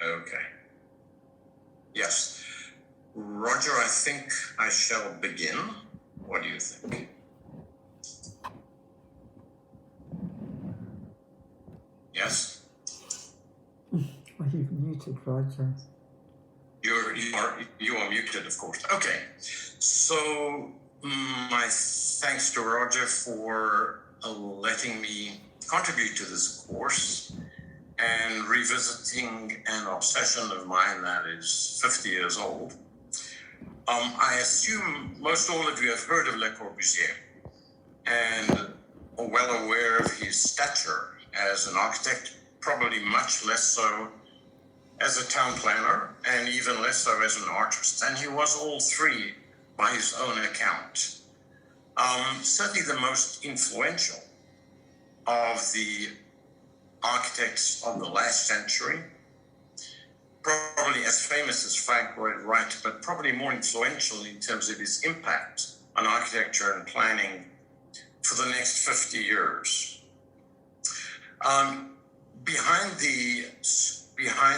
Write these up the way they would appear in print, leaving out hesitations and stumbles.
Okay. Yes. Roger, I think I shall begin. What do you think? Yes? Well, you've muted, Roger. You are muted, of course. Okay. So my thanks to Roger for letting me contribute to this course and revisiting an obsession of mine that is 50 years old. I assume most all of you have heard of Le Corbusier and are well aware of his stature as an architect, probably much less so as a town planner, and even less so as an artist. And he was all three by his own account. Certainly the most influential of the architects of the last century, probably as famous as Frank Lloyd Wright, but probably more influential in terms of his impact on architecture and planning for the next 50 years. Behind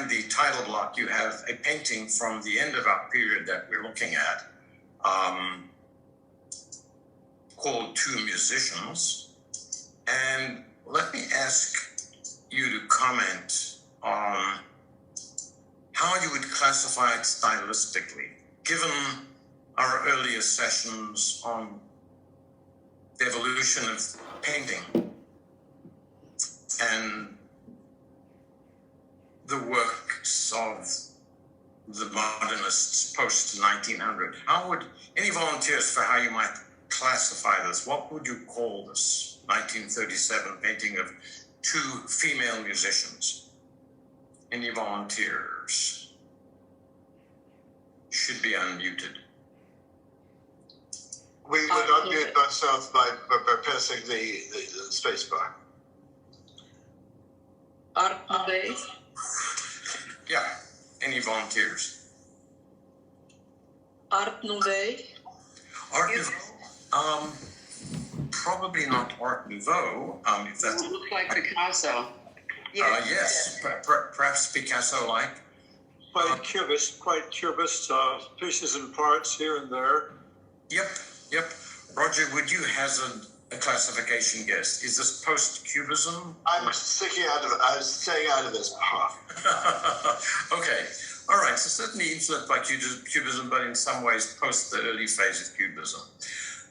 the title block, you have a painting from the end of our period that we're looking at, called Two Musicians. And let me ask you to comment on how you would classify it stylistically, given our earlier sessions on the evolution of painting and the works of the modernists post 1900. How would any volunteers for how you might classify this? What would you call this 1937 painting of two female musicians? Any volunteers? Should be unmuted. We would unmute ourselves by pressing the space bar. Art Nouveau. Yeah, any volunteers? Art Nouveau. Art Nouveau? Probably not Art Nouveau. If that's It looks like Picasso. yes, perhaps Picasso-like. Quite cubist, pieces and parts here and there. Yep. Roger, would you hazard a classification guess? Is this post-cubism? I was staying out of this path. Okay. All right. So certainly influenced by cubism, but in some ways post the early phase of cubism.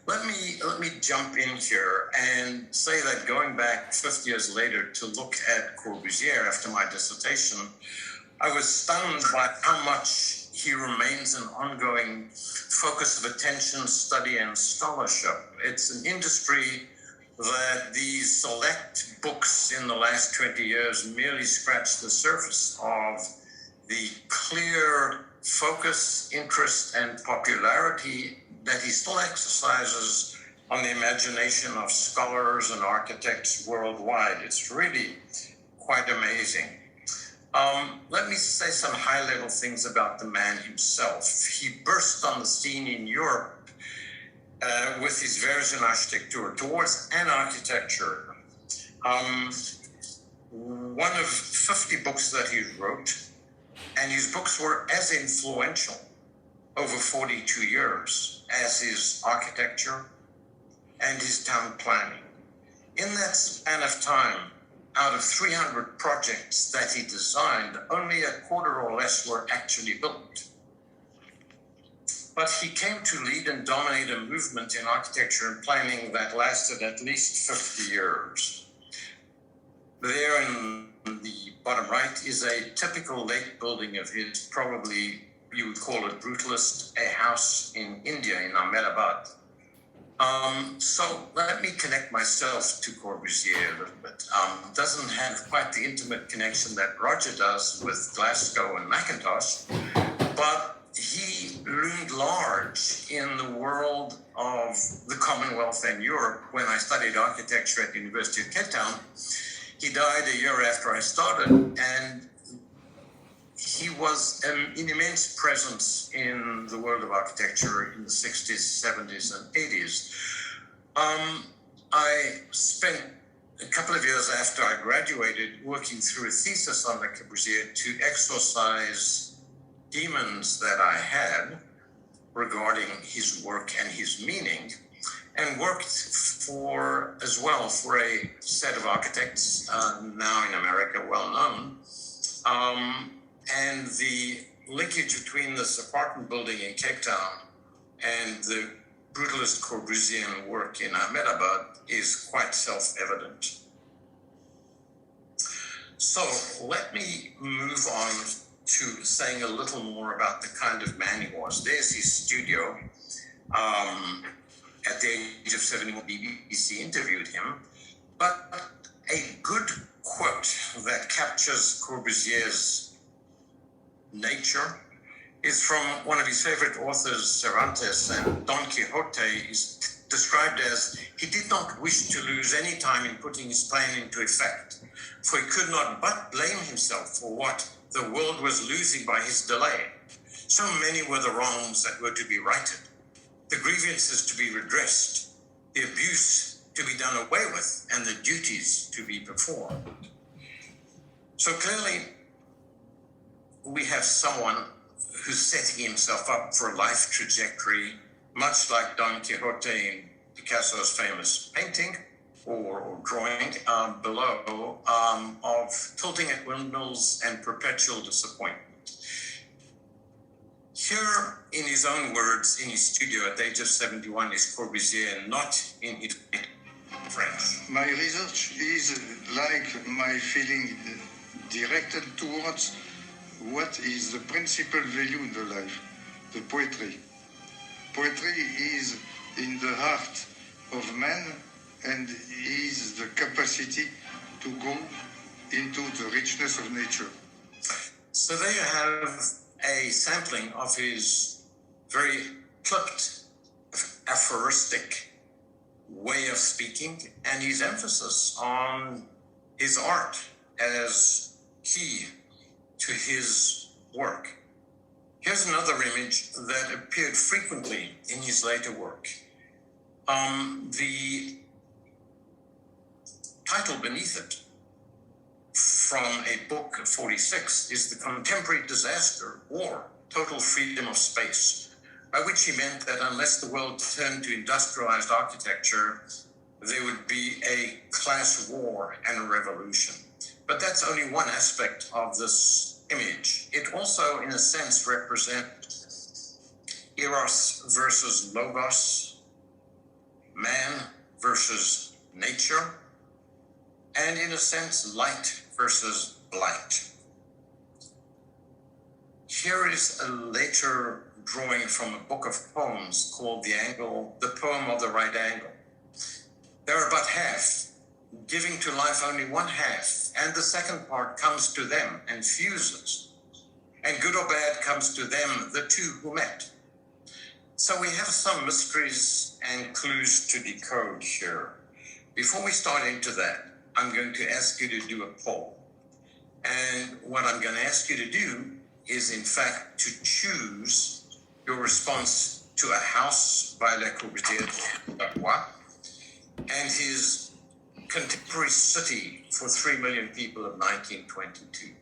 Let me jump in here and say that going back 50 years later to look at Corbusier after my dissertation, I was stunned by how much he remains an ongoing focus of attention, study, and scholarship. It's an industry that these select books in the last 20 years merely scratch the surface of the clear focus, interest, and popularity that he still exercises on the imagination of scholars and architects worldwide. It's really quite amazing. Let me say some high-level things about the man himself. He burst on the scene in Europe with his Vers in Architecture, towards an architecture. One of 50 books that he wrote, and his books were as influential over 42 years as his architecture and his town planning. In that span of time, out of 300 projects that he designed, only a quarter or less were actually built. But he came to lead and dominate a movement in architecture and planning that lasted at least 50 years. There in the bottom right is a typical late building of his, probably you would call it brutalist, a house in India, in Ahmedabad. So let me connect myself to Corbusier a little bit. Doesn't have quite the intimate connection that Roger does with Glasgow and Macintosh, but he loomed large in the world of the Commonwealth and Europe when I studied architecture at the University of Cape Town. He died a year after I started, and he was an immense presence in the world of architecture in the 60s, 70s, and 80s. I spent a couple of years after I graduated, working through a thesis on Le Corbusier to exorcise demons that I had regarding his work and his meaning, and worked as well for a set of architects now in America, well known. And the linkage between this apartment building in Cape Town and the brutalist Corbusier work in Ahmedabad is quite self-evident. So let me move on to saying a little more about the kind of man he was. There's his studio. At the age of 71, BBC interviewed him. But a good quote that captures Corbusier's nature is from one of his favorite authors, Cervantes, and Don Quixote is described as, he did not wish to lose any time in putting his plan into effect, for he could not but blame himself for what the world was losing by his delay. So many were the wrongs that were to be righted, the grievances to be redressed, the abuse to be done away with, and the duties to be performed. So clearly, we have someone who's setting himself up for a life trajectory, much like Don Quixote in Picasso's famous painting or drawing below, of tilting at windmills and perpetual disappointment. Here, in his own words, in his studio at the age of 71, is Corbusier, not in his French. My research is like my feeling directed towards what is the principal value in the life, the poetry. Poetry is in the heart of man and is the capacity to go into the richness of nature. So there you have a sampling of his very clipped, aphoristic way of speaking and his emphasis on his art as key to his work. Here's another image that appeared frequently in his later work. The title beneath it, from a book of 46, is The Contemporary Disaster, War, Total Freedom of Space, by which he meant that unless the world turned to industrialized architecture, there would be a class war and a revolution. But that's only one aspect of this image. It also, in a sense, represents Eros versus Logos, man versus nature, and in a sense, light versus blight. Here is a later drawing from a book of poems called The Poem of the Right Angle. There are but half, giving to life only one half, and the second part comes to them and fuses. And good or bad comes to them, the two who met. So we have some mysteries and clues to decode here. Before we start into that, I'm going to ask you to do a poll. And what I'm going to ask you to do is, in fact, to choose your response to A House by Le Corbusier and his Contemporary City for 3 million people of 1922.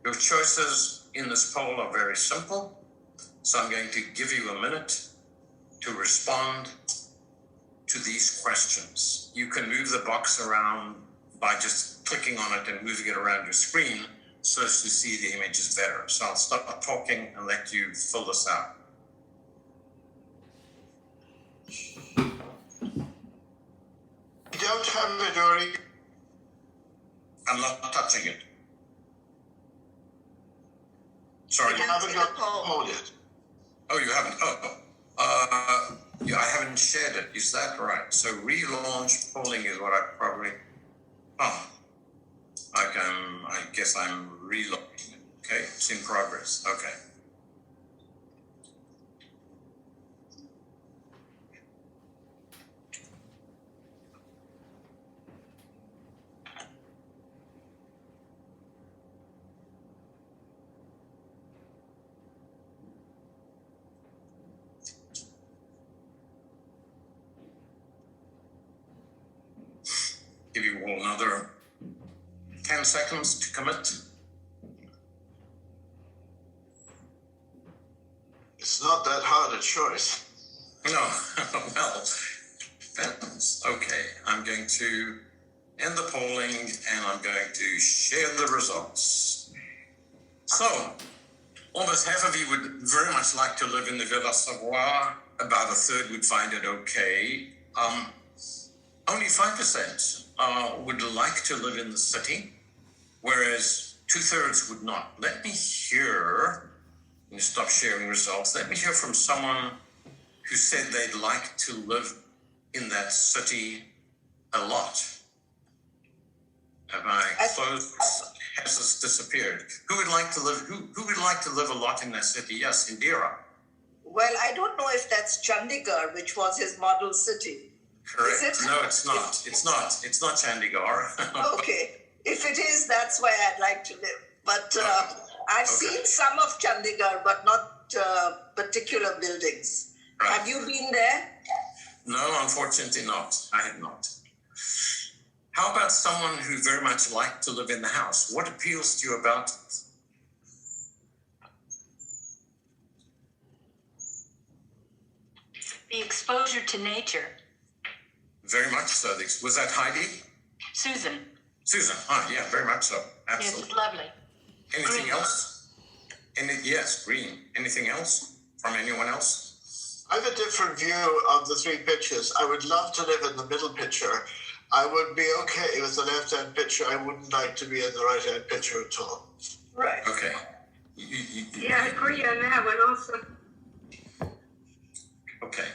Your choices in this poll are very simple, so I'm going to give you a minute to respond to these questions. You can move the box around by just clicking on it and moving it around your screen so as to see the images better. So I'll stop talking and let you fill this out. You don't have it already. I'm not touching it. Sorry. You haven't got the poll yet. Oh, you haven't? Yeah, I haven't shared it. Is that right? So relaunch polling is what I probably... I guess I'm relaunching it. Okay, it's in progress. Okay. Give you Well, another 10 seconds to commit. It's not that hard a choice. No, well, depends. Okay, I'm going to end the polling and I'm going to share the results. So, almost half of you would very much like to live in the Villa Savoie. About a third would find it okay. Only 5% would like to live in the city, whereas 2/3 would not. Let me hear, and stop sharing results, let me hear from someone who said they'd like to live in that city a lot. Have I closed? Has this disappeared? Who would like to live? Who would like to live a lot in that city? Yes, Indira. Well, I don't know if that's Chandigarh, which was his model city. Correct. Is it? No, it's not. It's not. It's not Chandigarh. Okay. If it is, that's where I'd like to live. But I've seen some of Chandigarh, but not particular buildings. Right. Have you been there? No, unfortunately not. I have not. How about someone who very much liked to live in the house? What appeals to you about it? The exposure to nature. Very much so. Was that Heidi? Susan. Susan. Yeah, very much so. Yes, Absolutely. it's lovely. Anything Green. else? Yes, green. Anything else from anyone else? I have a different view of the three pictures. I would love to live in the middle picture. I would be okay with the left-hand picture. I wouldn't like to be in the right-hand picture at all. Right. Okay. Yeah, I agree on that one also. Okay,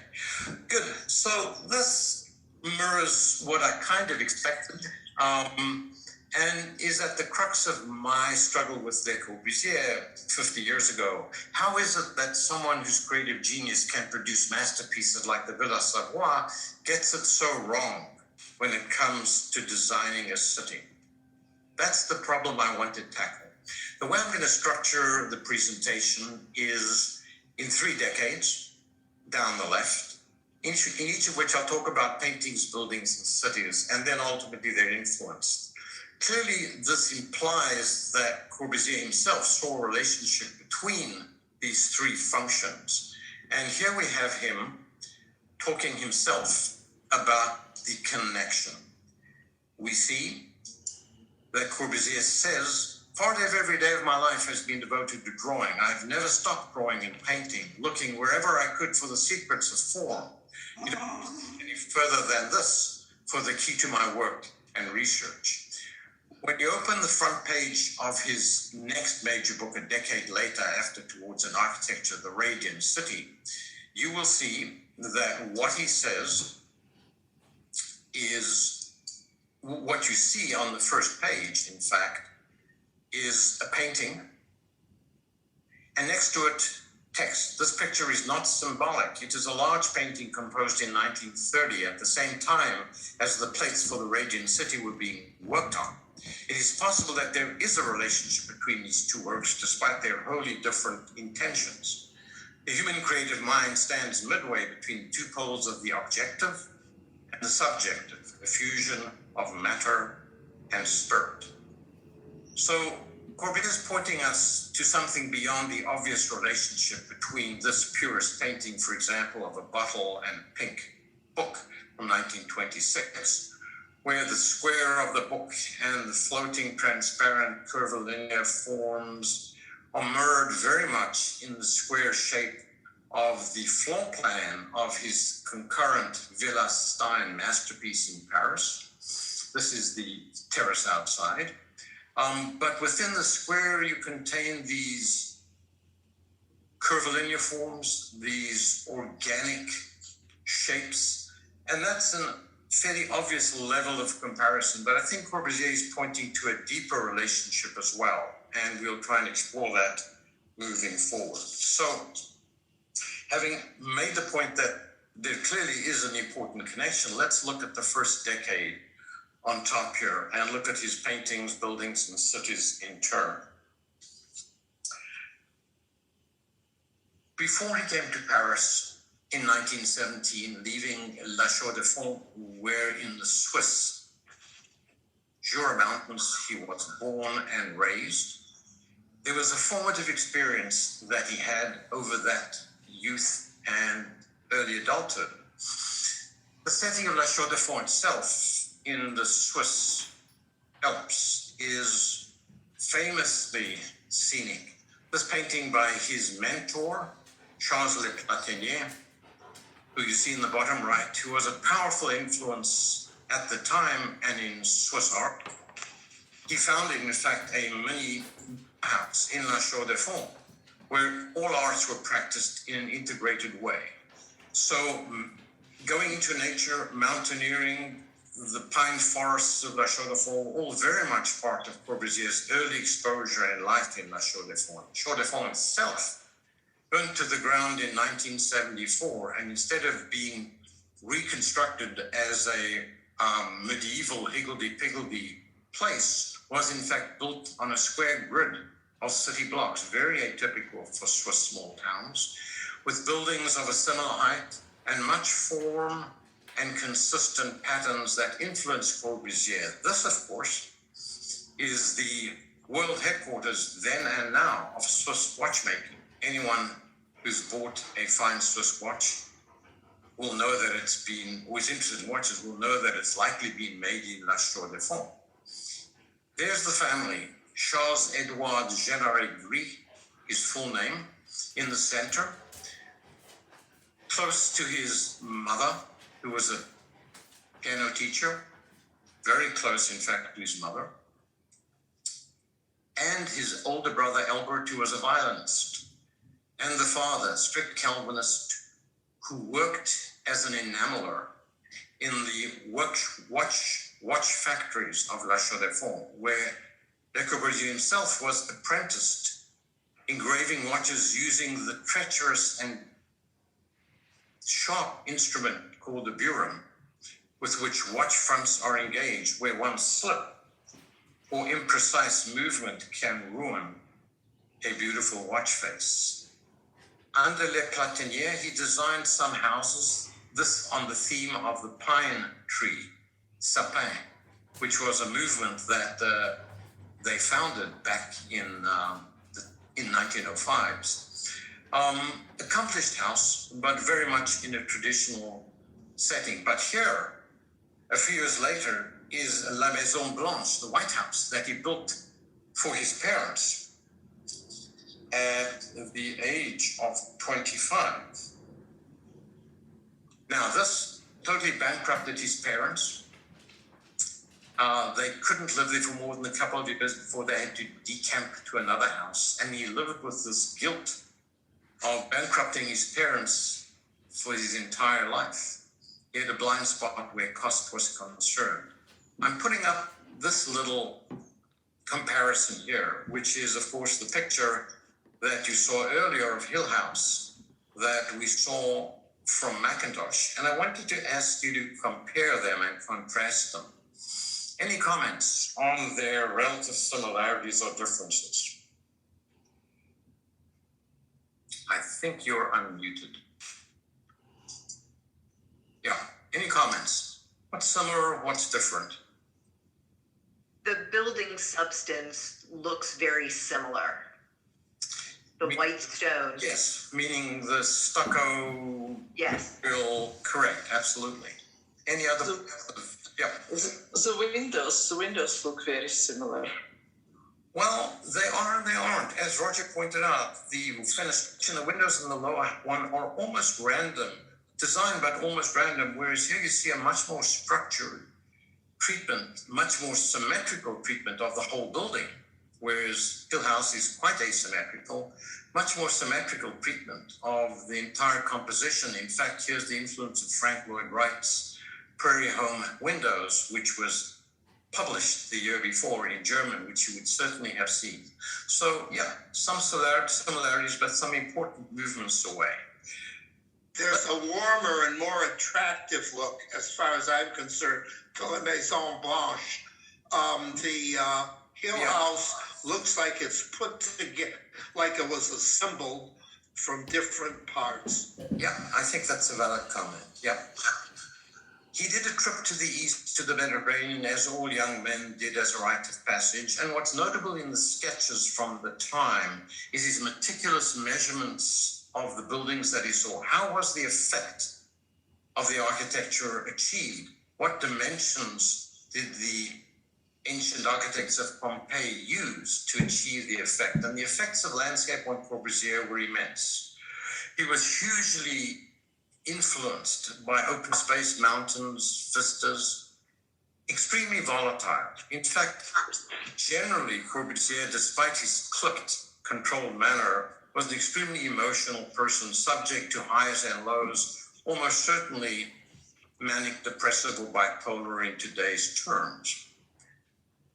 good. So this mirrors what I kind of expected, and is at the crux of my struggle with Le Corbusier 50 years ago. How is it that someone whose creative genius can produce masterpieces like the Villa Savoie gets it so wrong when it comes to designing a city? That's the problem I want to tackle. The way I'm going to structure the presentation is in 3 decades, down the left, in each of which I'll talk about paintings, buildings, and cities, and then ultimately their influence. Clearly, this implies that Corbusier himself saw a relationship between these 3 functions. And here we have him talking himself about the connection. We see that Corbusier says, part of every day of my life has been devoted to drawing. I've never stopped drawing and painting, looking wherever I could for the secrets of form. You don't go any further than this for the key to my work and research. When you open the front page of his next major book, a decade later, after Towards an Architecture, The Radiant City, you will see that what he says is what you see on the first page, in fact, is a painting, and next to it, text. This picture is not symbolic. It is a large painting composed in 1930 at the same time as the plates for the Radiant City were being worked on. It is possible that there is a relationship between these 2 works, despite their wholly different intentions. The human creative mind stands midway between 2 poles of the objective and the subjective, a fusion of matter and spirit. So Corbusier is pointing us to something beyond the obvious relationship between this purist painting, for example, of a bottle and pink book from 1926, where the square of the book and the floating transparent curvilinear forms are mirrored very much in the square shape of the floor plan of his concurrent Villa Stein masterpiece in Paris. This is the terrace outside. But within the square, you contain these curvilinear forms, these organic shapes, and that's a fairly obvious level of comparison. But I think Corbusier is pointing to a deeper relationship as well, and we'll try and explore that moving forward. So, having made the point that there clearly is an important connection, let's look at the first decade on top here and look at his paintings, buildings, and cities in turn. Before he came to Paris in 1917, leaving La Chaux-de-Fonds, where in the Swiss Jura Mountains he was born and raised. There was a formative experience that he had over that youth and early adulthood. The setting of La Chaux-de-Fonds itself in the Swiss Alps is famously scenic. This painting by his mentor, Charles Le Platinier, who you see in the bottom right, who was a powerful influence at the time and in Swiss art. He founded, in fact, a mini house in La Chaux-de-Fonds, where all arts were practiced in an integrated way. So going into nature, mountaineering, the pine forests of La Chaux-de-Fonds, all very much part of Corbusier's early exposure and life in La Chaux-de-Fonds. Chaux-de-Fonds itself burnt to the ground in 1974, and instead of being reconstructed as a medieval higgledy-piggledy place, was in fact built on a square grid of city blocks, very atypical for Swiss small towns, with buildings of a similar height and much form and consistent patterns that influenced Corbusier. This, of course, is the world headquarters then and now of Swiss watchmaking. Anyone who's bought a fine Swiss watch will know that it's been, who is interested in watches will know that it's likely been made in La Chaux-de-Fonds. There's the family, Charles-Edouard Généré-Gris, his full name, in the center, close to his mother, who was a piano teacher, very close, in fact, to his mother, and his older brother, Albert, who was a violinist, and the father, strict Calvinist, who worked as an enameler in the watch factories of La Chaux-de-Fonds, where Le Corbusier himself was apprenticed, engraving watches using the treacherous and sharp instrument called the burin, with which watch fronts are engaged, where one slip or imprecise movement can ruin a beautiful watch face. Under Le Platinier, he designed some houses, this on the theme of the pine tree, sapin, which was a movement that they founded back in 1905s. Accomplished house, but very much in a traditional setting. But here, a few years later, is La Maison Blanche, the White House, that he built for his parents at the age of 25. Now, this totally bankrupted his parents. They couldn't live there for more than a couple of years before they had to decamp to another house. And he lived with this guilt of bankrupting his parents for his entire life. He had a blind spot where cost was concerned. I'm putting up this little comparison here, which is, of course, the picture that you saw earlier of Hill House that we saw from Macintosh. And I wanted to ask you to compare them and contrast them. Any comments on their relative similarities or differences? I think you're unmuted. Yeah, any comments? What's similar, what's different? The building substance looks very similar. The white stone. Yes, meaning the stucco. Yes. Correct, absolutely. Any other? Yeah. The windows look very similar. Well, they are and they aren't. As Roger pointed out, the fenestration, the windows in the lower one are almost random, designed but almost random, whereas here you see a much more structured treatment, much more symmetrical treatment of the whole building, whereas Hill House is quite asymmetrical, much more symmetrical treatment of the entire composition. In fact, here's the influence of Frank Lloyd Wright's Prairie Home Windows, which was published the year before in German, which you would certainly have seen. So, yeah, some similarities, but some important movements away. There's a warmer and more attractive look, as far as I'm concerned, to La Maison Blanche. The Hill House looks like it's put together, like it was assembled from different parts. Yeah, I think that's a valid comment. Yeah. He did a trip to the east to the Mediterranean, as all young men did as a rite of passage. And what's notable in the sketches from the time is his meticulous measurements of the buildings that he saw. How was the effect of the architecture achieved? What dimensions did the ancient architects of Pompeii use to achieve the effect? And the effects of landscape on Corbusier were immense. He was hugely influenced by open space, mountains, vistas, extremely volatile. In fact, generally, Corbusier, despite his clipped, controlled manner, was an extremely emotional person, subject to highs and lows, almost certainly manic depressive or bipolar in today's terms.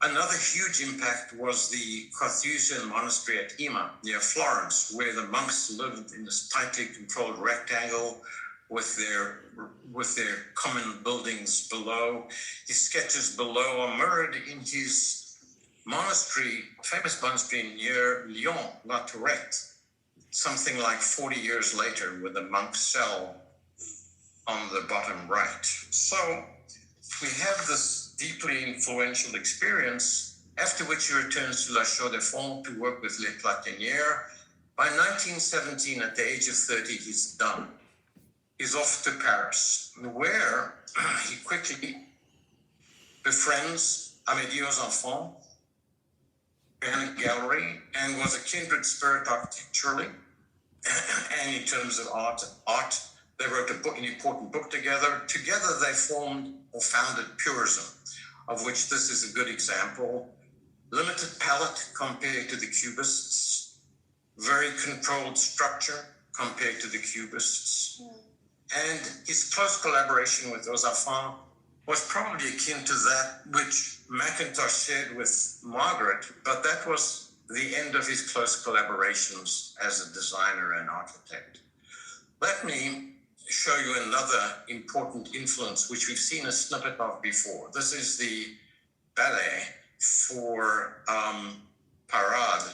Another huge impact was the Corbusian monastery at Ima, near Florence, where the monks lived in this tightly controlled rectangle with their common buildings below. His sketches below are mirrored in his monastery, famous monastery near Lyon, La Tourette, something like 40 years later, with the monk cell on the bottom right. So we have this deeply influential experience, after which he returns to La Chaux-de-Fonds to work with Les Platinières. By 1917, at the age of 30, he's done. He's off to Paris, where he quickly befriends Amédée aux Enfants, ran a gallery, and was a kindred spirit architecturally and in terms of art. They wrote an important book together. Together they formed or founded Purism, of which this is a good example. Limited palette compared to the Cubists, very controlled structure compared to the Cubists. And his close collaboration with aux Enfants was probably akin to that which Mackintosh shared with Margaret, but that was the end of his close collaborations as a designer and architect. Let me show you another important influence, which we've seen a snippet of before. This is the ballet for Parade.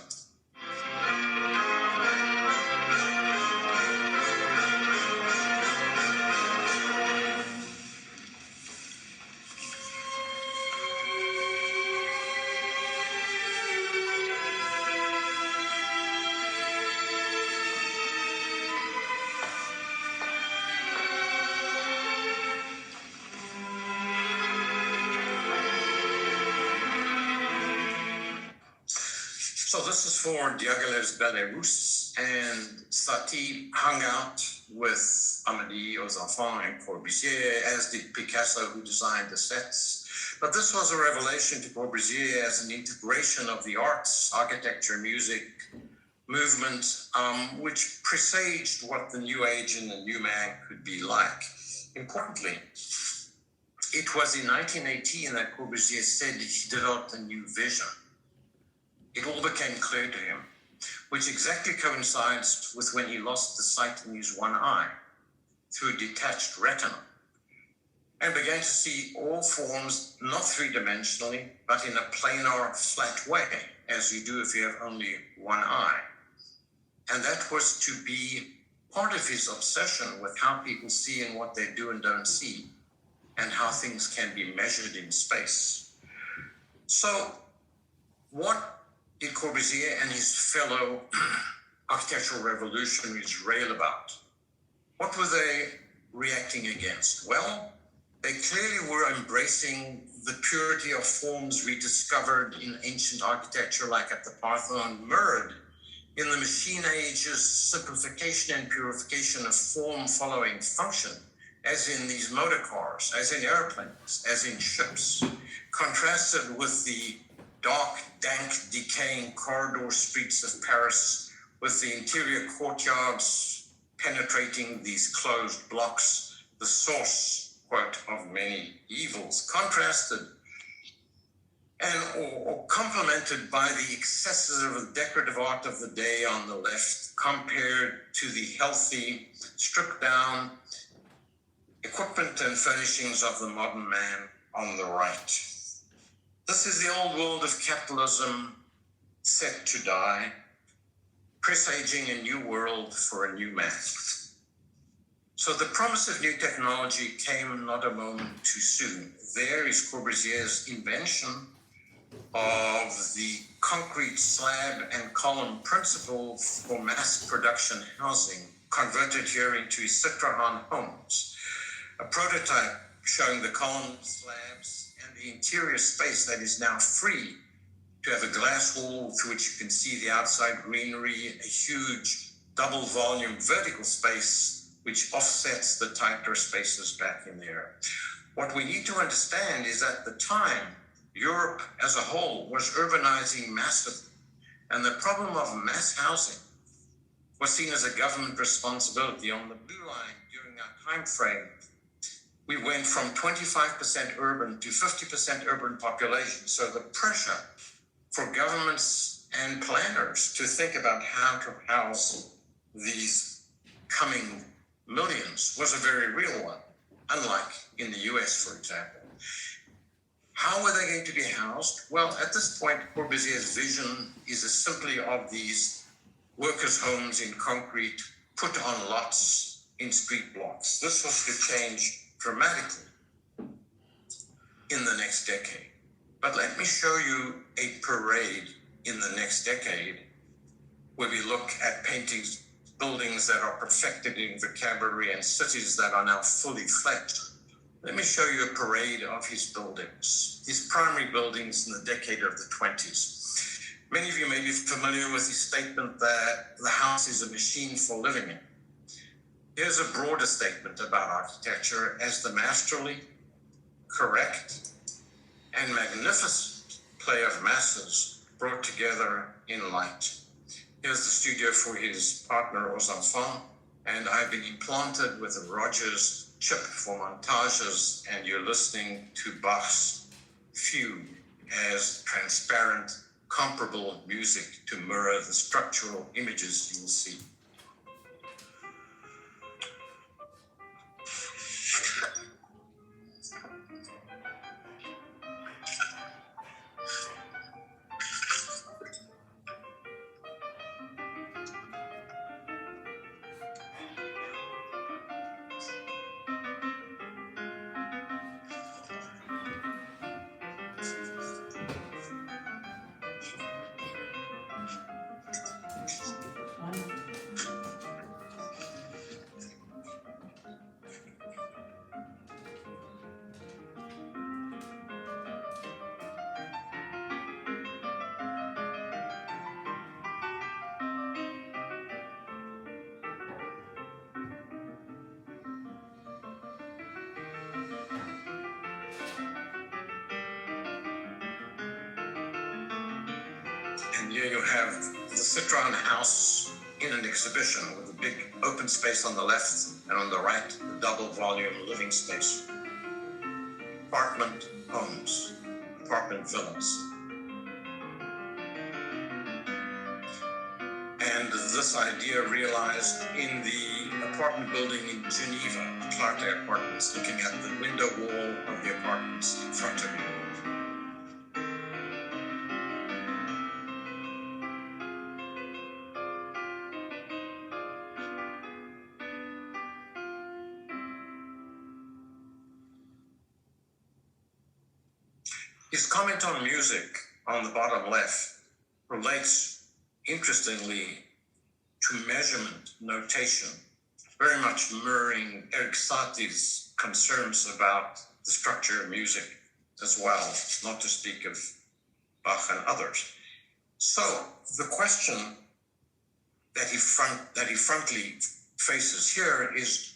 So this is for Diaghilev's Ballet Russe, and Satie hung out with Amédée aux Enfants and Corbusier, as did Picasso, who designed the sets. But this was a revelation to Corbusier as an integration of the arts, architecture, music, movement, which presaged what the new age and the new man could be like. Importantly, it was in 1918 that Corbusier said he developed a new vision. It all became clear to him, which exactly coincides with when he lost the sight in his one eye through detached retina, and began to see all forms not three-dimensionally, but in a planar, flat way, as you do if you have only one eye. And that was to be part of his obsession with how people see and what they do and don't see, and how things can be measured in space. So what did Corbusier and his fellow architectural revolutionaries rail about? What were they reacting against? Well, they clearly were embracing the purity of forms rediscovered in ancient architecture, like at the Parthenon, mirrored in the machine age's simplification and purification of form following function, as in these motor cars, as in airplanes, as in ships, contrasted with the dark, dank, decaying corridor streets of Paris, with the interior courtyards penetrating these closed blocks, the source, quote, of many evils, contrasted and or complemented by the excesses of the decorative art of the day on the left, compared to the healthy, stripped down equipment and furnishings of the modern man on the right. This is the old world of capitalism set to die, presaging a new world for a new man. So the promise of new technology came not a moment too soon. There is Corbusier's invention of the concrete slab and column principle for mass production housing, converted here into Citroën homes. A prototype showing the column slabs and the interior space that is now free to have a glass wall through which you can see the outside greenery, a huge double volume vertical space which offsets the tighter spaces back in there. What we need to understand is at the time, Europe as a whole was urbanizing massively, and the problem of mass housing was seen as a government responsibility. On the blue line during our time frame, we went from 25% urban to 50% urban population. So the pressure for governments and planners to think about how to house these coming millions was a very real one, unlike in the US, for example. How were they going to be housed? Well, at this point, Corbusier's vision is simply of these workers' homes in concrete put on lots in street blocks. This was to change dramatically in the next decade. But let me show you a parade in the next decade where we look at paintings, buildings that are perfected in vocabulary and cities that are now fully fledged. Let me show you a parade of his buildings, his primary buildings in the decade of the 20s. Many of you may be familiar with his statement that the house is a machine for living in. Here's a broader statement about architecture as the masterly, correct, and magnificent play of masses brought together in light. Here's the studio for his partner, aux enfants, and I've been implanted with a Rogers chip for montages, and you're listening to Bach's fugue as transparent, comparable music to mirror the structural images you will see. And here you have the Citroën house in an exhibition with a big open space on the left and on the right, the double volume living space. Apartment homes, apartment villas. And this idea realized in the apartment building in Geneva, the Clarté Apartments, looking at the window wall of the apartments in front of you. His comment on music on the bottom left relates, interestingly, to measurement notation, very much mirroring Erik Satie's concerns about the structure of music as well, not to speak of Bach and others. So the question that he frontally faces here is,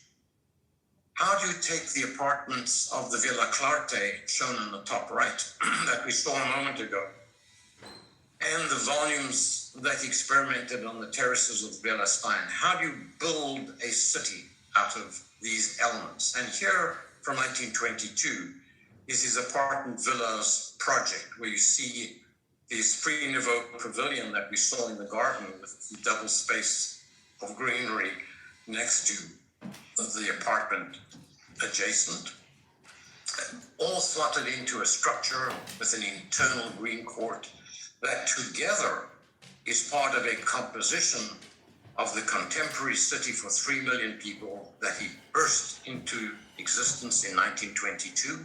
how do you take the apartments of the Villa Clarté, shown in the top right, that we saw a moment ago, and the volumes that he experimented on the terraces of Villa Stein? How do you build a city out of these elements? And here, from 1922, is his apartment villas project, where you see the Esprit Nouveau pavilion that we saw in the garden with the double space of greenery next to the apartment adjacent, all slotted into a structure with an internal green court that together is part of a composition of the contemporary city for 3 million people that he burst into existence in 1922,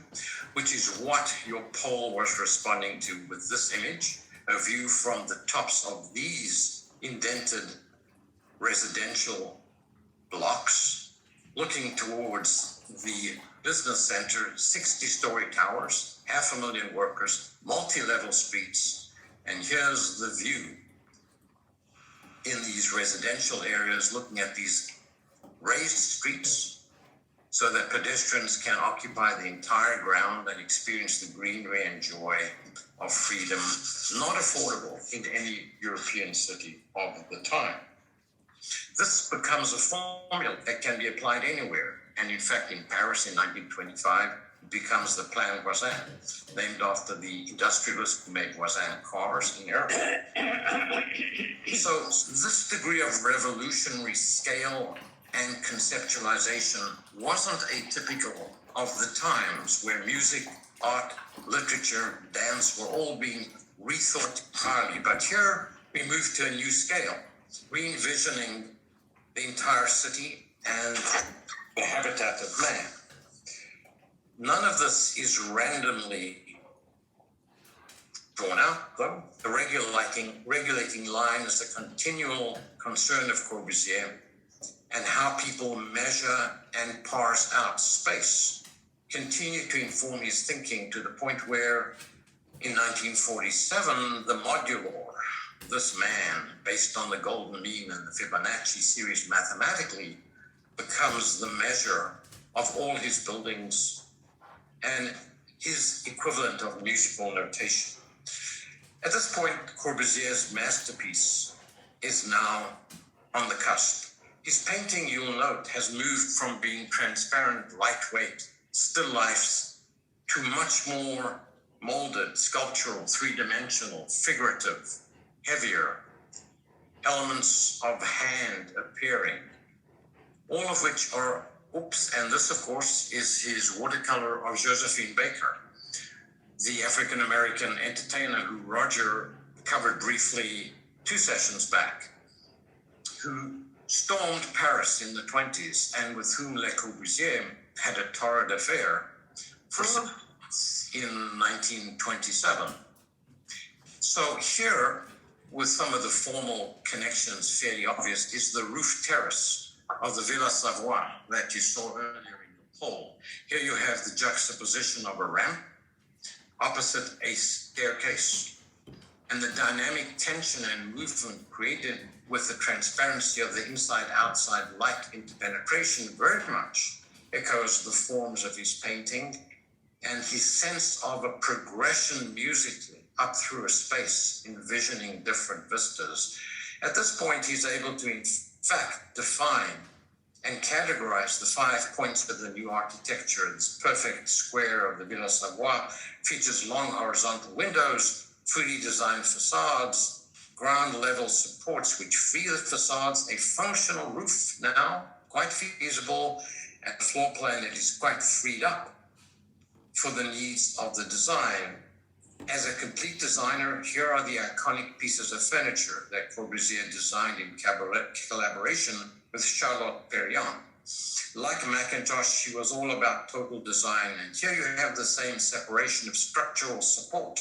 which is what your poll was responding to with this image, a view from the tops of these indented residential blocks, looking towards the business center, 60-story towers, 500,000 workers, multi-level streets, and here's the view in these residential areas, looking at these raised streets so that pedestrians can occupy the entire ground and experience the greenery and joy of freedom, not affordable in any European city of the time. This becomes a formula that can be applied anywhere. And in fact, in Paris in 1925, it becomes the Plan Voisin, named after the industrialist who made Voisin cars in Europe. So this degree of revolutionary scale and conceptualization wasn't atypical of the times where music, art, literature, dance were all being rethought entirely. But here we move to a new scale, re-envisioning the entire city and the habitat of man. None of this is randomly drawn out, though. The regulating line is a continual concern of Corbusier, and how people measure and parse out space continue to inform his thinking to the point where in 1947, the modular, this man, based on the golden mean and the Fibonacci series mathematically, becomes the measure of all his buildings and his equivalent of musical notation. At this point, Corbusier's masterpiece is now on the cusp. His painting, you'll note, has moved from being transparent, lightweight, still lifes, to much more molded, sculptural, three-dimensional, figurative, heavier, elements of hand appearing, all of which are, and this, of course, is his watercolor of Josephine Baker, the African-American entertainer who Roger covered briefly 2 sessions back, who stormed Paris in the 20s and with whom Le Corbusier had a torrid affair for in 1927. So here, with some of the formal connections fairly obvious, is the roof terrace of the Villa Savoie that you saw earlier in the poll. Here you have the juxtaposition of a ramp opposite a staircase, and the dynamic tension and movement created with the transparency of the inside-outside light interpenetration very much echoes the forms of his painting and his sense of a progression musically up through a space, envisioning different vistas. At this point, he's able to, in fact, define and categorize the 5 points of the new architecture. This perfect square of the Villa Savoie features long horizontal windows, fully designed facades, ground level supports which free the facades, a functional roof now, quite feasible, and a floor plan that is quite freed up for the needs of the design. As a complete designer, here are the iconic pieces of furniture that Corbusier designed in collaboration with Charlotte Perriand. Like Macintosh, she was all about total design, and here you have the same separation of structural support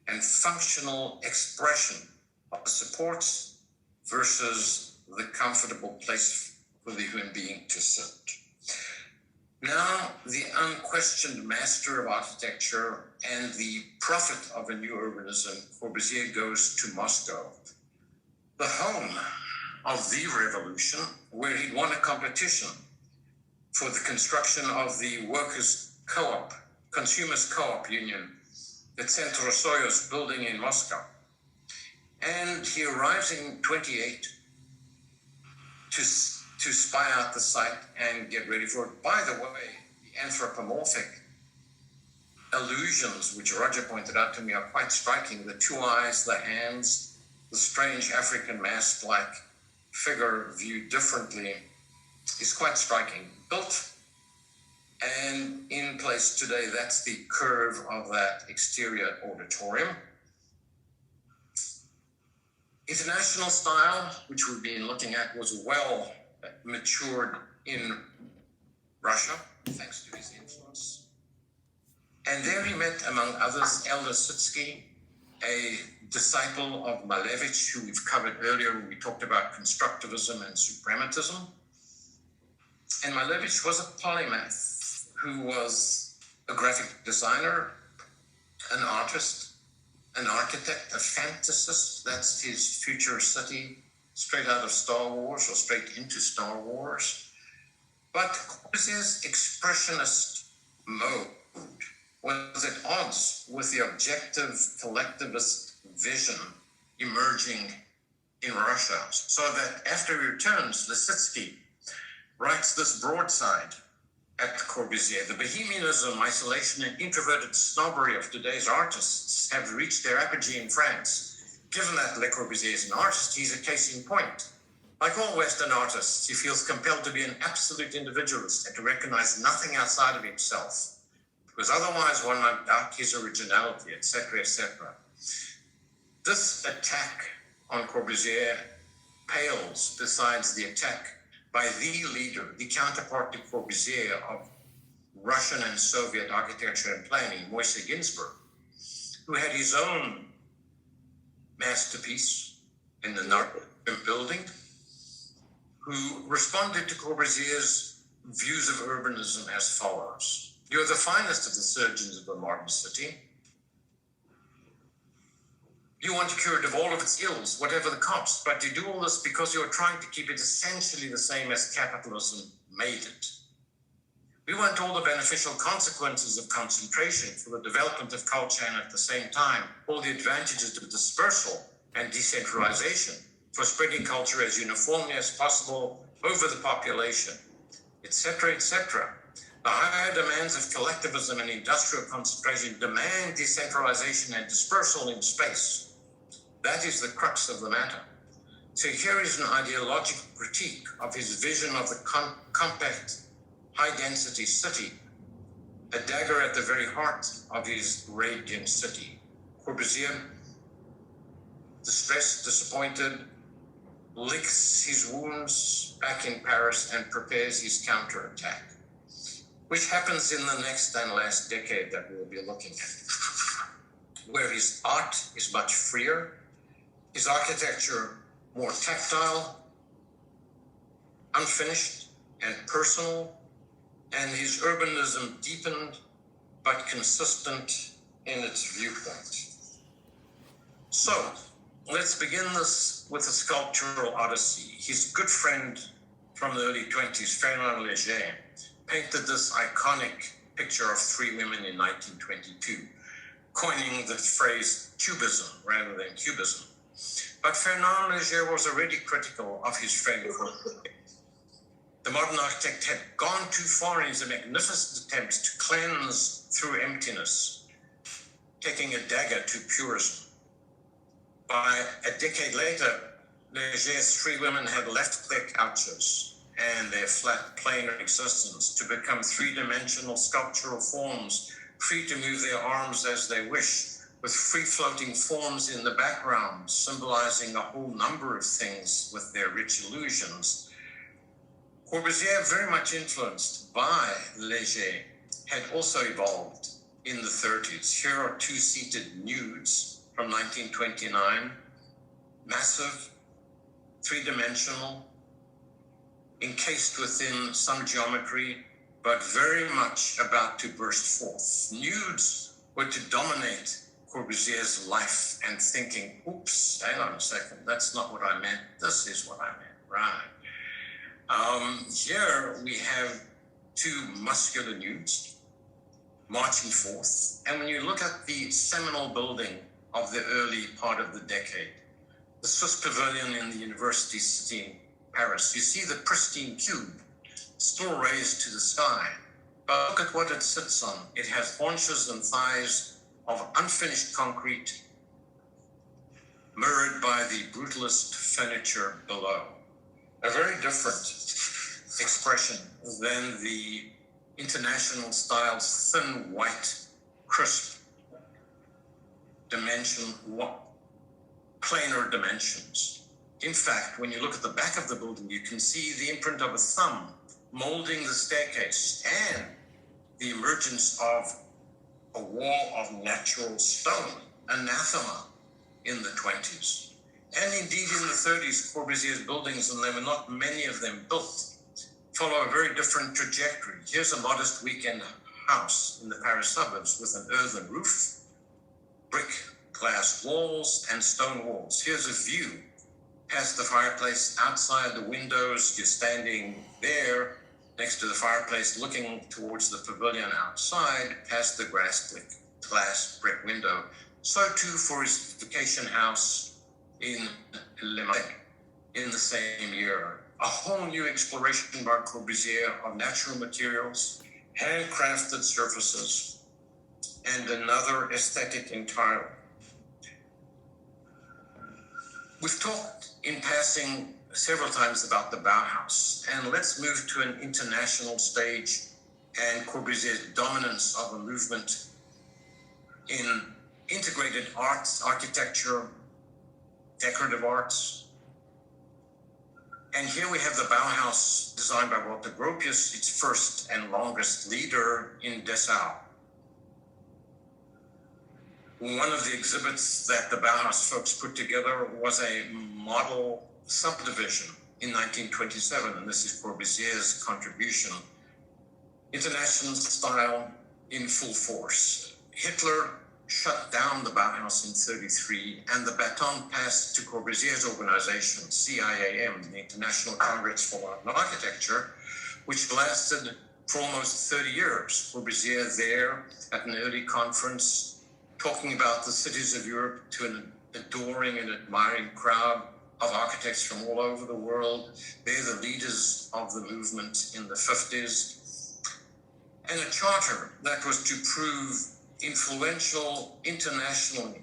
and functional expression of the supports versus the comfortable place for the human being to sit. Now, the unquestioned master of architecture and the prophet of a new urbanism, Corbusier goes to Moscow, the home of the revolution, where he'd won a competition for the construction of the workers' co-op, consumers' co-op union at Centro Soyuz building in Moscow. And he arrives in 28 to spy out the site and get ready for it. By the way, the anthropomorphic illusions, which Roger pointed out to me, are quite striking. The 2 eyes, the hands, the strange African mask-like figure viewed differently is quite striking. Built and in place today, that's the curve of that exterior auditorium. International style, which we've been looking at, was well matured in Russia, thanks to his influence. And there he met, among others, Elder Sitsky, a disciple of Malevich, who we've covered earlier when we talked about constructivism and suprematism. And Malevich was a polymath who was a graphic designer, an artist, an architect, a fantasist. That's his future city, straight out of Star Wars or straight into Star Wars. But Corbusier's expressionist mode was at odds with the objective collectivist vision emerging in Russia. So that after he returns, Lisitsky writes this broadside at Corbusier. The bohemianism, isolation, and introverted snobbery of today's artists have reached their apogee in France. Given that Le Corbusier is an artist, he's a case in point. Like all Western artists, he feels compelled to be an absolute individualist and to recognize nothing outside of himself, because otherwise one might doubt his originality, etc., etc. This attack on Corbusier pales besides the attack by the leader, the counterpart to Corbusier of Russian and Soviet architecture and planning, Moise Ginsburg, who had his own masterpiece in the Nuremberg building, who responded to Corbusier's views of urbanism as follows. You're the finest of the surgeons of the modern city. You want to cure it of all of its ills, whatever the cost, but you do all this because you're trying to keep it essentially the same as capitalism made it. We want all the beneficial consequences of concentration for the development of culture and at the same time, all the advantages of dispersal and decentralization for spreading culture as uniformly as possible over the population, etc., etc. The higher demands of collectivism and industrial concentration demand decentralization and dispersal in space. That is the crux of the matter. So here is an ideological critique of his vision of the compact, high-density city, a dagger at the very heart of his radiant city. Corbusier, distressed, disappointed, licks his wounds back in Paris and prepares his counterattack, which happens in the next and last decade that we'll be looking at, where his art is much freer, his architecture more tactile, unfinished and personal, and his urbanism deepened but consistent in its viewpoint. So, let's begin this with a sculptural odyssey. His good friend from the early 20s, Fernand Léger, painted this iconic picture of three women in 1922, coining the phrase cubism rather than cubism. But Fernand Léger was already critical of his friend Corbusier. The modern architect had gone too far in his magnificent attempts to cleanse through emptiness, taking a dagger to purism. By a decade later, Léger's three women had left their couches and their flat, planar existence to become three-dimensional sculptural forms, free to move their arms as they wish, with free-floating forms in the background, symbolizing a whole number of things with their rich illusions. Corbusier, very much influenced by Léger, had also evolved in the 30s. Here are two-seated nudes from 1929, massive, three-dimensional, encased within some geometry, but very much about to burst forth. Nudes were to dominate Corbusier's life and thinking, oops, hang on a second, that's not what I meant, this is what I meant, right. Here we have two muscular nudes marching forth, and when you look at the seminal building of the early part of the decade, the Swiss Pavilion in the University City in Paris, you see the pristine cube still raised to the sky, but look at what it sits on. It has haunches and thighs of unfinished concrete, mirrored by the brutalist furniture below. A very different expression than the international style's thin, white, crisp dimension planar dimensions. In fact, when you look at the back of the building, you can see the imprint of a thumb molding the staircase and the emergence of a wall of natural stone, anathema, in the 20s. And indeed in the 30s, Corbusier's buildings, and there were not many of them built, follow a very different trajectory. Here's a modest weekend house in the Paris suburbs with an earthen roof, brick glass walls, and stone walls. Here's a view past the fireplace, outside the windows. You're standing there next to the fireplace, looking towards the pavilion outside, past the glass brick window. So too for his vacation house in Le Marais in the same year. A whole new exploration by Corbusier of natural materials, handcrafted surfaces, and another aesthetic entirely. We've talked in passing several times about the Bauhaus, and let's move to an international stage and Corbusier's dominance of a movement in integrated arts, architecture, decorative arts. And here we have the Bauhaus designed by Walter Gropius, its first and longest leader in Dessau. One of the exhibits that the Bauhaus folks put together was a model subdivision in 1927, and this is Corbusier's contribution. International style in full force. Hitler shut down the Bauhaus in 1933, and the baton passed to Corbusier's organization, CIAM, the International Congress for Art and Architecture, which lasted for almost 30 years. Corbusier there at an early conference, talking about the cities of Europe to an adoring and admiring crowd of architects from all over the world. They're the leaders of the movement in the 50s. And a charter that was to prove influential internationally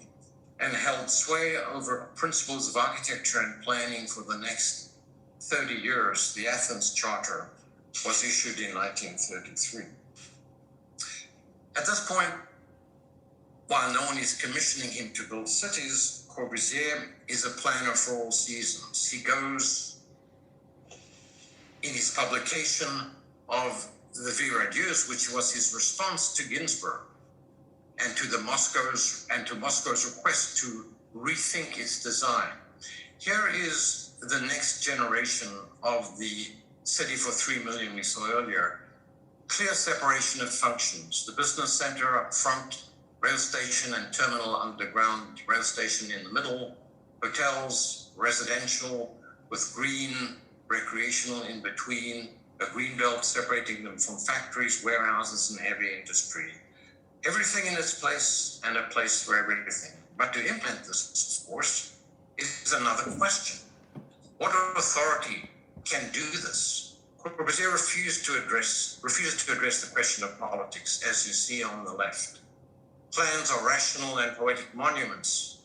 and held sway over principles of architecture and planning for the next 30 years. The Athens Charter was issued in 1933. At this point, while no one is commissioning him to build cities, Corbusier is a planner for all seasons. He goes in his publication of the Vivre-Adieus, which was his response to Ginsburg and to Moscow's request to rethink its design. Here is the next generation of the city for 3 million we saw earlier. Clear separation of functions. The business center up front, rail station and terminal underground rail station in the middle, hotels, residential with green, recreational in between, a green belt separating them from factories, warehouses, and heavy industry. Everything in its place and a place for everything. But to implement this, of course, is another question. What authority can do this? Corbusier refuses to address the question of politics, as you see on the left. Plans are rational and poetic monuments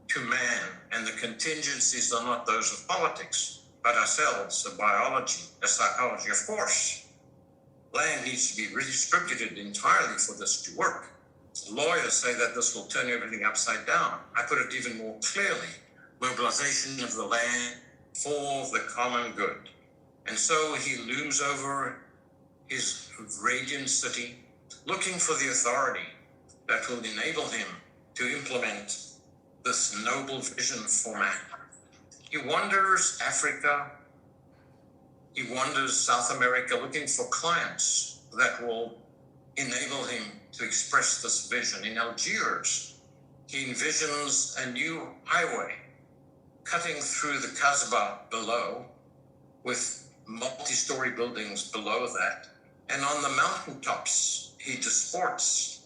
to man, and the contingencies are not those of politics, but ourselves, a biology, a psychology. Of course, land needs to be redistributed entirely for this to work. Lawyers say that this will turn everything upside down. I put it even more clearly, mobilization of the land for the common good. And so he looms over his radiant city, looking for the authority that will enable him to implement this noble vision for man. He wanders Africa, he wanders South America looking for clients that will enable him to express this vision. In Algiers, he envisions a new highway cutting through the Kasbah below with multi-story buildings below that. And on the mountaintops, he disports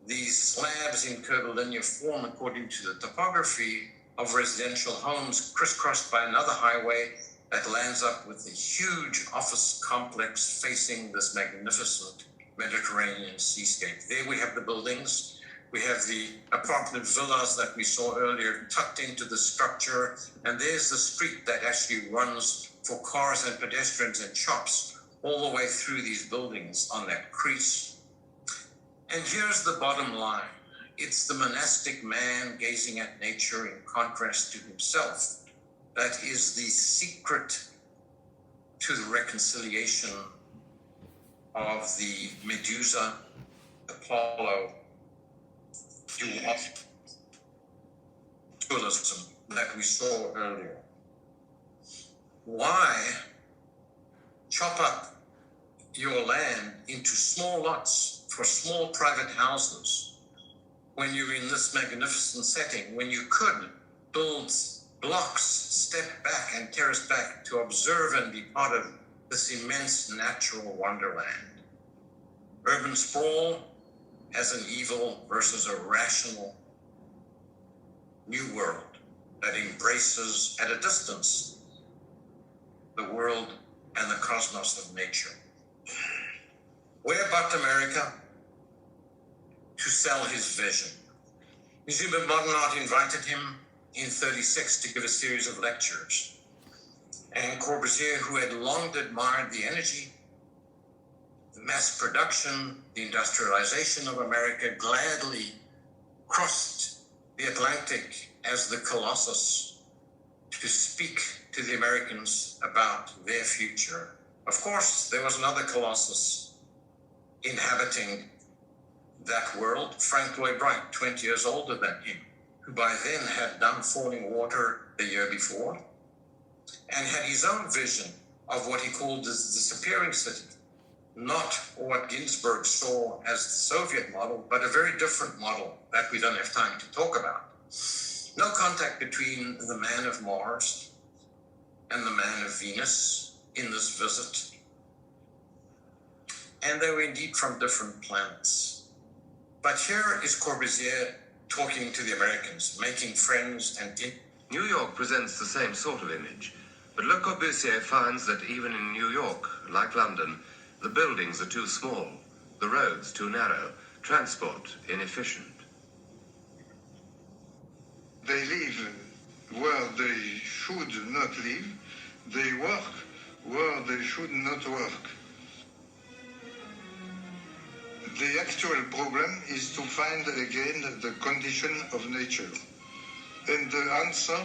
these slabs in curvilinear form according to the topography of residential homes crisscrossed by another highway that lands up with a huge office complex facing this magnificent Mediterranean seascape. There we have the buildings. We have the apartment villas that we saw earlier tucked into the structure. And there's the street that actually runs for cars and pedestrians and shops all the way through these buildings on that crease. And here's the bottom line. it's the monastic man gazing at nature in contrast to himself that is the secret to the reconciliation of the Medusa, Apollo, dualism that we saw earlier. Why chop up your land into small lots for small private houses when you're in this magnificent setting, when you could build blocks, step back and terrace back to observe and be part of this immense natural wonderland? Urban sprawl as an evil versus a rational new world that embraces at a distance the world and the cosmos of nature. Where but America to sell his vision? Museum of Modern Art invited him in 1936 to give a series of lectures. And Corbusier, who had long admired the energy, the mass production, the industrialization of America, gladly crossed the Atlantic as the Colossus to speak to the Americans about their future. Of course, there was another Colossus inhabiting that world, Frank Lloyd Wright, 20 years older than him, who by then had done Falling Water the year before and had his own vision of what he called the disappearing city. Not what Ginsberg saw as the Soviet model, but a very different model that we don't have time to talk about. No contact between the man of Mars and the man of Venus in this visit. And they were indeed from different planets. But here is Corbusier talking to the Americans, making friends and... New York presents the same sort of image, but Le Corbusier finds that even in New York, like London, the buildings are too small, the roads too narrow, transport inefficient. They live where they should not live. They work where they should not work. The actual problem is to find again the condition of nature. And the answer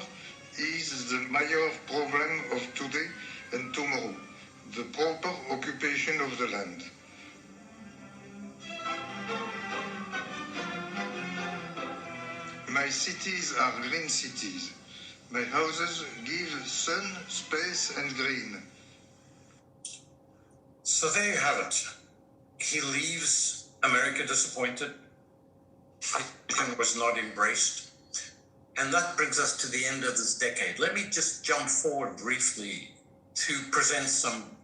is the major problem of today and tomorrow, the proper occupation of the land. My cities are green cities. My houses give sun, space, and green. So there you have it. He leaves America disappointed. His vision was not embraced. And that brings us to the end of this decade. Let me just jump forward briefly to present some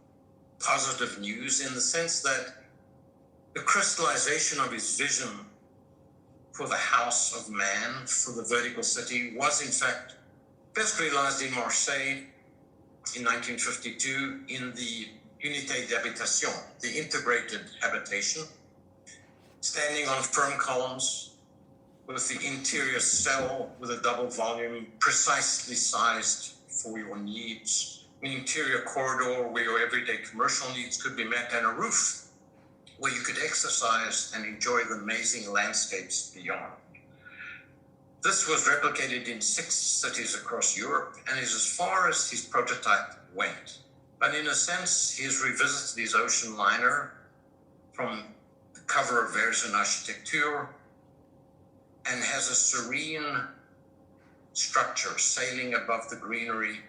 positive news in the sense that the crystallization of his vision for the house of man, for the vertical city, was in fact best realized in Marseille in 1952 in the Unité d'Habitation, the integrated habitation, standing on firm columns with the interior cell with a double volume precisely sized for your needs, an interior corridor where your everyday commercial needs could be met, and a roof where you could exercise and enjoy the amazing landscapes beyond. This was replicated in 6 cities across Europe and is as far as his prototype went. But in a sense, he has revisited his ocean liner from the cover of Vers une Architecture and has a serene structure sailing above the greenery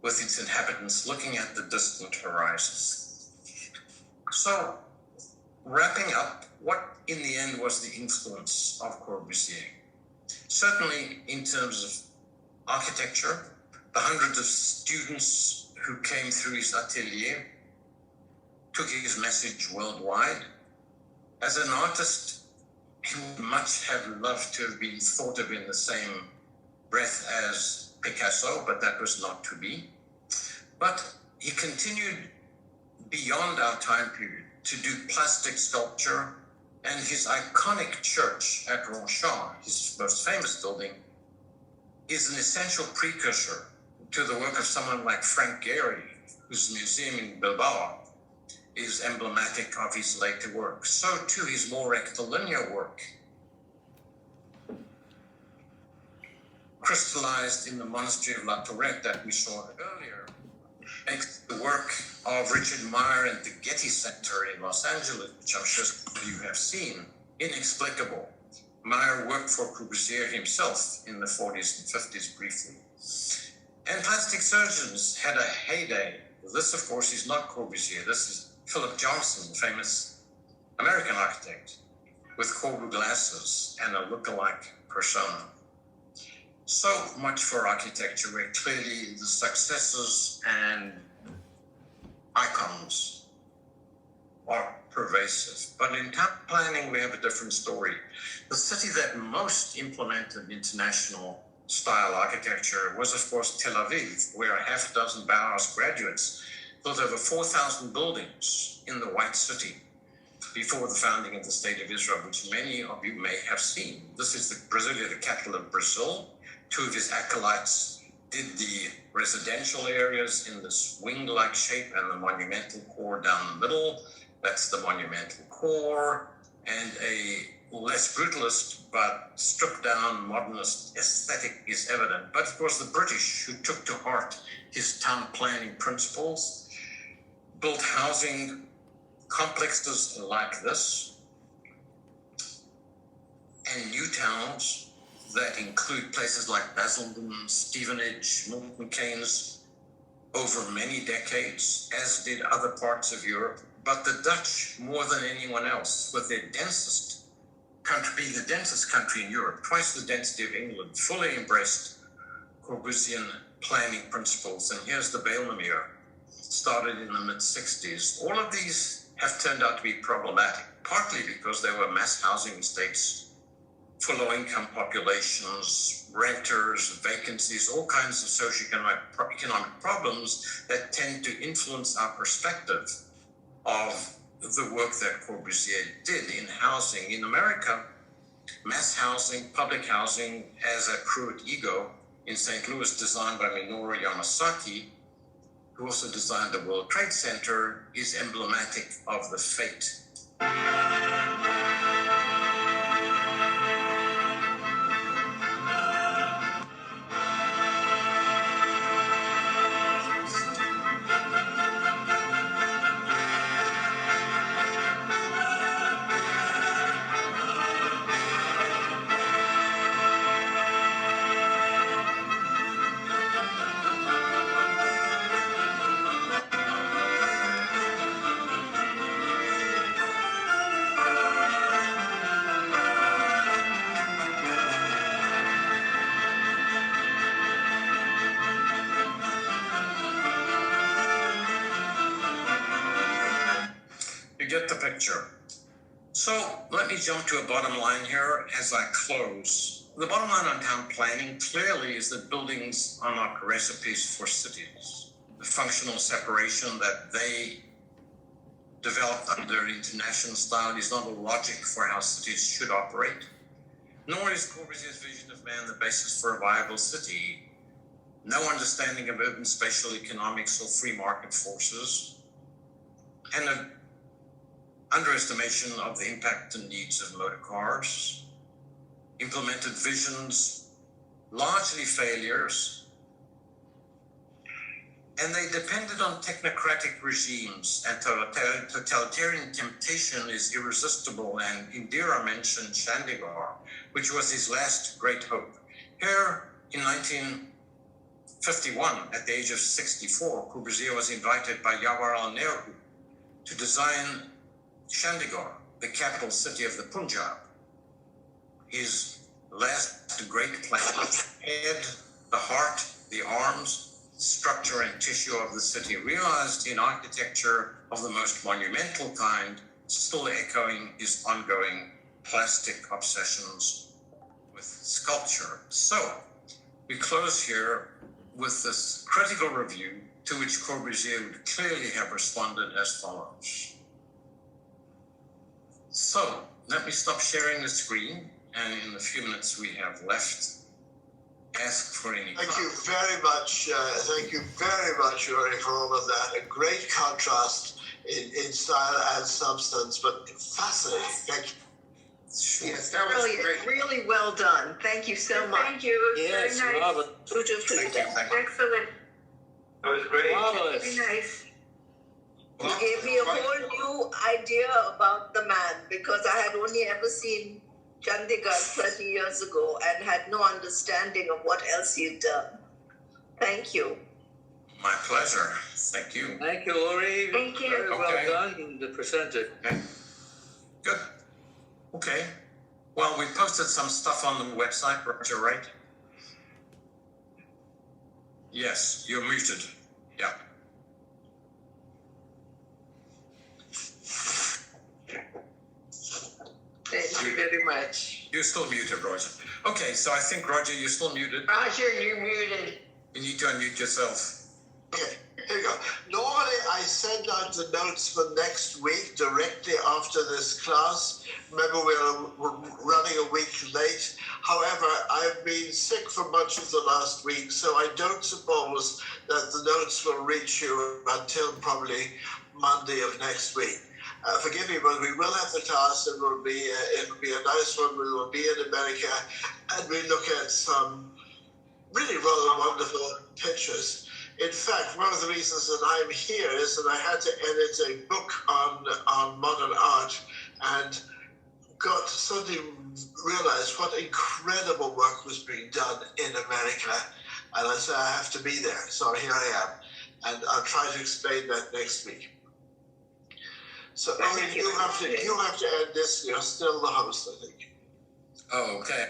with its inhabitants looking at the distant horizons. So, wrapping up, what in the end was the influence of Corbusier? Certainly in terms of architecture, the hundreds of students who came through his atelier took his message worldwide. As an artist, he would much have loved to have been thought of in the same breath as Picasso, but that was not to be. But he continued beyond our time period to do plastic sculpture, and his iconic church at Ronchamp, his most famous building, is an essential precursor to the work of someone like Frank Gehry, whose museum in Bilbao is emblematic of his later work. So too his more rectilinear work crystallized in the monastery of La Tourette that we saw earlier, makes the work of Richard Meyer and the Getty Center in Los Angeles, which I'm sure you have seen, inexplicable. Meyer worked for Corbusier himself in the 40s and 50s briefly. And plastic surgeons had a heyday. This, of course, is not Corbusier. This is Philip Johnson, the famous American architect, with Corbu glasses and a look-alike persona. So much for architecture, where clearly the successes and icons are pervasive. But in town planning, we have a different story. The city that most implemented international style architecture was, of course, Tel Aviv, where a half dozen Bauhaus graduates built over 4,000 buildings in the White City before the founding of the State of Israel, which many of you may have seen. This is Brasilia, the capital of Brazil. Two of his acolytes did the residential areas in this wing-like shape and the monumental core down the middle. That's the monumental core, and a less brutalist but stripped-down modernist aesthetic is evident. But of course, the British, who took to heart his town planning principles, built housing complexes like this and new towns that include places like Basildon, Stevenage, Milton Keynes over many decades, as did other parts of Europe. But the Dutch, more than anyone else, with their densest country, being the densest country in Europe, twice the density of England, fully embraced Corbusian planning principles. And here's the Bijlmermeer, started in the mid-60s. All of these have turned out to be problematic, partly because they were mass housing estates for low-income populations, renters, vacancies, all kinds of socioeconomic problems that tend to influence our perspective of the work that Corbusier did in housing. In America, mass housing, public housing, as a Pruitt ego in St. Louis, designed by Minoru Yamasaki, who also designed the World Trade Center, is emblematic of the fate. Get the picture. So let me jump to a bottom line here as I close. The bottom line on town planning clearly is that buildings are not recipes for cities. The functional separation that they developed under international style is not a logic for how cities should operate, nor is Corbusier's vision of man the basis for a viable city. No understanding of urban spatial economics or free market forces, and a underestimation of the impact and needs of motor cars, implemented visions, largely failures, and they depended on technocratic regimes, and totalitarian temptation is irresistible. And Indira mentioned Chandigarh, which was his last great hope. Here in 1951, at the age of 64, Corbusier was invited by Jawaharlal Nehru to design Chandigarh, the capital city of the Punjab. His last great plan, head, the heart, the arms, structure and tissue of the city, realized in architecture of the most monumental kind, still echoing his ongoing plastic obsessions with sculpture. So we close here with this critical review to which Corbusier would clearly have responded as follows. So let me stop sharing the screen, and in the few minutes we have left, ask for any Thank you very much, Rory, for all of that. A great contrast in style and substance, but fascinating. Thank you. Sure. Yes, that was Brilliant, great. really well done. Thank you so much. Thank you. It was Yes, very nice. marvelous. Beautifully Thank you. done. Thank you. Excellent. That was great. Marvelous. Very nice. He gave me a whole new idea about the man because I had only ever seen Chandigarh 30 years ago and had no understanding of what else he'd done. Thank you. My pleasure. Thank you. Thank you, Ori. Thank you. Very well Okay. done and presented. Okay. Good. Okay. Well, we posted some stuff on the website, Roger, right? Yes, you're muted. Yeah. Thank you very much. You're still muted, Roger. Okay, so I think, Roger, you're still muted. Roger, you're muted. You need to unmute yourself. Okay, here we go. Normally, I send out the notes for next week directly after this class. Remember, we're running a week late. However, I've been sick for much of the last week, so I don't suppose that the notes will reach you until probably Monday of next week. Forgive me, but we will have the class. It will be a nice one. We will be in America, and we look at some really rather wonderful pictures. In fact, one of the reasons that I'm here is that I had to edit a book on modern art, and suddenly realized what incredible work was being done in America, and I said I have to be there. So here I am, and I'll try to explain that next week. So you have to end this. You're still the host, I think. Oh, okay.